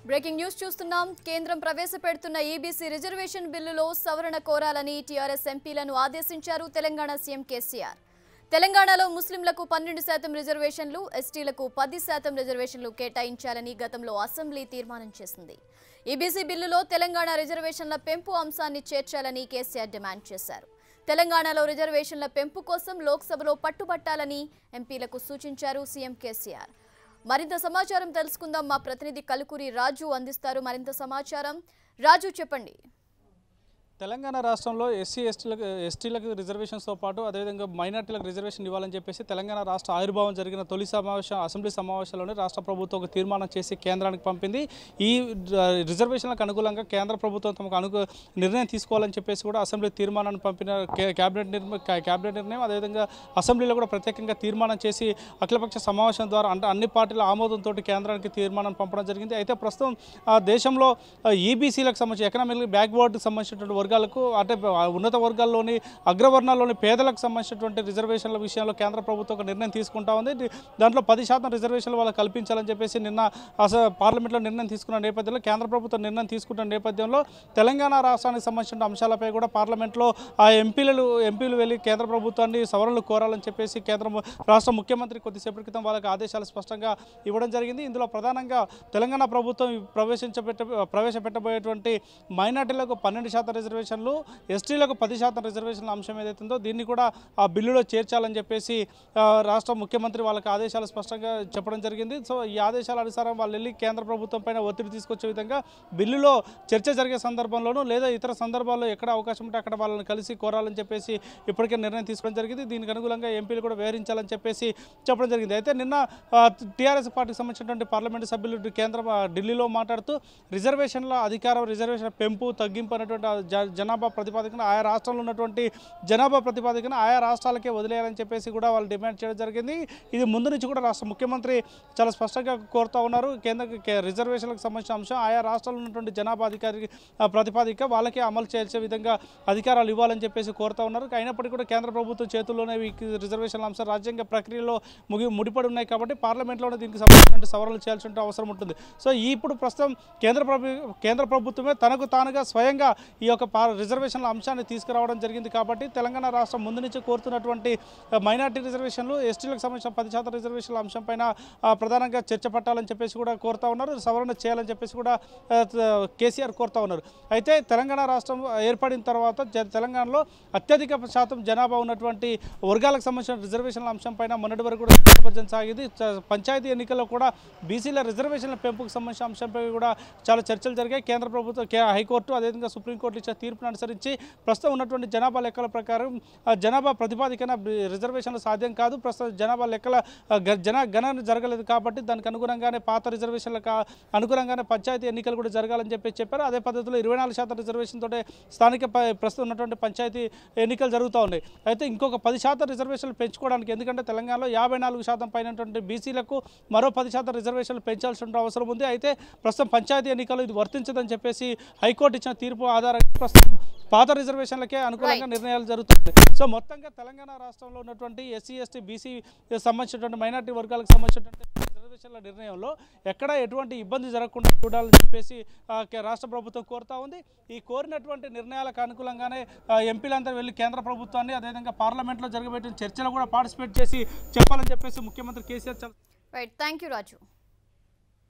Breaking news చూస్తున్నాం. కేంద్రం ప్రవేశపెడుతున్న EBC reservation బిల్లులో సవరణ కోరాలని టీఆర్ఎస్ ఎంపీలను ఆదేశించారు తెలంగాణ సీఎం కేసీఆర్. తెలంగాణలో ముస్లింలకు 12% రిజర్వేషన్లు, ఎస్టీలకు 10% రిజర్వేషన్లు కేటాయించాలని గతంలో అసెంబ్లీ తీర్మానం చేసింది. ఈబీసీ బిల్లులో తెలంగాణ రిజర్వేషన్ల పెంపు అంశాన్ని చేర్చాలని కేసీఆర్ డిమాండ్ చేశారు. తెలంగాణలో రిజర్వేషన్ల పెంపు కోసం లోక్సభలో పట్టుబట్టాలని ఎంపీలకు సూచించారు సీఎం కేసీఆర్. మరింత సమాచారం తెలుసుకుందాం. మా ప్రతినిధి కలుకూరి రాజు అందిస్తారు మరింత సమాచారం. రాజు, చెప్పండి. తెలంగాణ రాష్ట్రంలో ఎస్టీలకు రిజర్వేషన్స్తో పాటు అదేవిధంగా మైనార్టీలకు రిజర్వేషన్ ఇవ్వాలని చెప్పేసి తెలంగాణ రాష్ట్ర ఆవిర్భావం జరిగిన తొలి అసెంబ్లీ సమావేశంలోనే రాష్ట్ర ప్రభుత్వం ఒక తీర్మానం చేసి కేంద్రానికి పంపింది. ఈ రిజర్వేషన్లకు అనుకూలంగా కేంద్ర ప్రభుత్వం తమకు నిర్ణయం తీసుకోవాలని చెప్పేసి కూడా అసెంబ్లీ తీర్మానాన్ని పంపిన క్యాబినెట్ నిర్ణయం. అదేవిధంగా అసెంబ్లీలో కూడా ప్రత్యేకంగా తీర్మానం చేసి అఖిలపక్ష సమావేశం ద్వారా అంటే అన్ని పార్టీల ఆమోదంతో కేంద్రానికి తీర్మానం పంపడం జరిగింది. అయితే ప్రస్తుతం దేశంలో ఈబీసీలకు సంబంధించి ఎకనామికల్ బ్యాక్వర్డ్కి సంబంధించినటువంటి వర్గాలకు అంటే ఉన్నత వర్గాల్లోని అగ్రవర్ణాల్లోని పేదలకు సంబంధించినటువంటి రిజర్వేషన్ల విషయంలో కేంద్ర ప్రభుత్వం ఒక నిర్ణయం తీసుకుంటా ఉంది. దాంట్లో 10% రిజర్వేషన్లు వాళ్ళకి కల్పించాలని చెప్పేసి నిన్న పార్లమెంట్లో నిర్ణయం తీసుకున్న నేపథ్యంలో కేంద్ర ప్రభుత్వం నిర్ణయం తీసుకున్న నేపథ్యంలో తెలంగాణ రాష్ట్రానికి సంబంధించిన అంశాలపై కూడా పార్లమెంట్లో ఆ ఎంపీలు వెళ్ళి కేంద్ర ప్రభుత్వాన్ని సవరణలు కోరాలని చెప్పేసి రాష్ట్ర ముఖ్యమంత్రి కొద్దిసేపటి క్రితం వాళ్ళకి ఆదేశాలు స్పష్టంగా ఇవ్వడం జరిగింది. ఇందులో ప్రధానంగా తెలంగాణ ప్రభుత్వం ప్రవేశపెట్టబోయేటువంటి మైనార్టీలకు 12% రిజర్వేషన్లు, ఎస్టీలకు 10% రిజర్వేషన్ల అంశం ఏదైతుందో దీన్ని కూడా ఆ బిల్లులో చేర్చాలని చెప్పేసి రాష్ట్ర ముఖ్యమంత్రి వాళ్ళకి ఆదేశాలు స్పష్టంగా చెప్పడం జరిగింది. సో ఈ ఆదేశాల అనుసారం వాళ్ళు వెళ్ళి కేంద్ర ప్రభుత్వం పైన ఒత్తిడి తీసుకొచ్చే విధంగా బిల్లులో చర్చ జరిగే సందర్భంలోనూ లేదా ఇతర సందర్భాల్లో ఎక్కడ అవకాశం ఉంటే అక్కడ వాళ్ళని కలిసి కోరాలని చెప్పేసి ఇప్పటికే నిర్ణయం తీసుకోవడం జరిగింది. దీనికి అనుగుణంగా ఎంపీలు కూడా వ్యవహరించాలని చెప్పేసి చెప్పడం జరిగింది. అయితే నిన్న టీఆర్ఎస్ పార్టీకి సంబంధించినటువంటి పార్లమెంటు సభ్యులు ఢిల్లీలో మాట్లాడుతూ రిజర్వేషన్ల అధికారం, రిజర్వేషన్ పెంపు తగ్గింపు అనేటువంటి జనాభా ప్రతిపాదికన ఆయా రాష్ట్రంలో ఉన్నటువంటి జనాభా ప్రతిపాదికన ఆయా రాష్ట్రాలకే వదిలేయాలని చెప్పేసి కూడా వాళ్ళు డిమాండ్ చేయడం జరిగింది. ఇది ముందు నుంచి కూడా రాష్ట్ర ముఖ్యమంత్రి చాలా స్పష్టంగా కోరుతూ ఉన్నారు. రిజర్వేషన్లకు సంబంధించిన అంశం ఆయా రాష్ట్రాల్లో ఉన్నటువంటి జనాభా ప్రతిపాదిక వాళ్ళకే అమలు చేసే విధంగా అధికారాలు ఇవ్వాలని చెప్పేసి కోరుతూ ఉన్నారు. అయినప్పటికీ కూడా కేంద్ర ప్రభుత్వం చేతుల్లోనే ఈ రిజర్వేషన్ల అంశం రాజ్యాంగ ప్రక్రియలో ముడిపడి ఉన్నాయి కాబట్టి పార్లమెంట్లోనే దీనికి సంబంధించిన సవరణలు చేయాల్సిన అవసరం ఉంటుంది. సో ఇప్పుడు ప్రస్తుతం కేంద్ర ప్రభుత్వమే తనకు తానుగా స్వయంగా ఈ యొక్క రిజర్వేషన్ల అంశాన్ని తీసుకురావడం జరిగింది. కాబట్టి తెలంగాణ రాష్ట్రం ముందు నుంచి కోరుతున్నటువంటి మైనార్టీ రిజర్వేషన్లు, ఎస్టీలకు సంబంధించిన 10% రిజర్వేషన్ల అంశం పైన ప్రధానంగా చర్చ పట్టాలని చెప్పేసి కూడా కోరుతా ఉన్నారు. సవరణ చేయాలని చెప్పేసి కూడా కేసీఆర్ కోరుతా ఉన్నారు. అయితే తెలంగాణ రాష్ట్రం ఏర్పడిన తర్వాత తెలంగాణలో అత్యధిక శాతం జనాభా ఉన్నటువంటి వర్గాలకు సంబంధించిన రిజర్వేషన్ల అంశం పైన మొన్నటి వరకు కూడా చర్చ సాగింది. పంచాయతీ ఎన్నికల్లో కూడా బీసీల రిజర్వేషన్ల పెంపుకు సంబంధించిన అంశంపై కూడా చాలా చర్చలు జరిగాయి. కేంద్ర ప్రభుత్వం, హైకోర్టు, అదేవిధంగా సుప్రీంకోర్టు ఇచ్చిన తీర్పును అనుసరించి ప్రస్తుతం ఉన్నటువంటి జనాభా లెక్కల ప్రకారం జనాభా ప్రతిపాదికన రిజర్వేషన్లు సాధ్యం కాదు. ప్రస్తుతం జనాభా లెక్కల గణన జరగలేదు కాబట్టి దానికి అనుగుణంగానే పాత రిజర్వేషన్లకు అనుగుణంగానే పంచాయతీ ఎన్నికలు కూడా జరగాలని చెప్పారు. అదే పద్ధతిలో 24% రిజర్వేషన్ తోటే స్థానిక ప్రస్తుతం ఉన్నటువంటి పంచాయతీ ఎన్నికలు జరుగుతూ ఉన్నాయి. అయితే ఇంకొక 10% రిజర్వేషన్లు పెంచుకోవడానికి, ఎందుకంటే తెలంగాణలో 54% పైనటువంటి బీసీలకు మరో 10% రిజర్వేషన్లు పెంచాల్సిన అవసరం ఉంది. అయితే ప్రస్తుతం పంచాయతీ ఎన్నికలు ఇది వర్తించదని చెప్పేసి హైకోర్టు ఇచ్చిన తీర్పు ఆధారంగా ప్రస్తుతం పాత రిజర్వేషన్లకే అనుకూలంగా నిర్ణయాలు జరుగుతుంది. సో మొత్తంగా తెలంగాణ రాష్ట్రంలో ఉన్నటువంటి ఎస్సీ, ఎస్టీ, బీసీ సంబంధించినటువంటి మైనార్టీ వర్గాలకు సంబంధించినటువంటి రిజర్వేషన్ల నిర్ణయంలో ఎక్కడ ఎటువంటి ఇబ్బంది జరగకుండా చూడాలని చెప్పేసి రాష్ట్ర ప్రభుత్వం కోరుతా ఉంది. ఈ కోరినటువంటి నిర్ణయాలకు అనుకూలంగానే ఎంపీలందరూ వెళ్ళి కేంద్ర ప్రభుత్వాన్ని అదేవిధంగా పార్లమెంట్లో జరగబెట్టిన చర్చలో కూడా పార్టిసిపేట్ చేసి చెప్పాలని చెప్పేసి ముఖ్యమంత్రి KCR. Right, thank you Raju.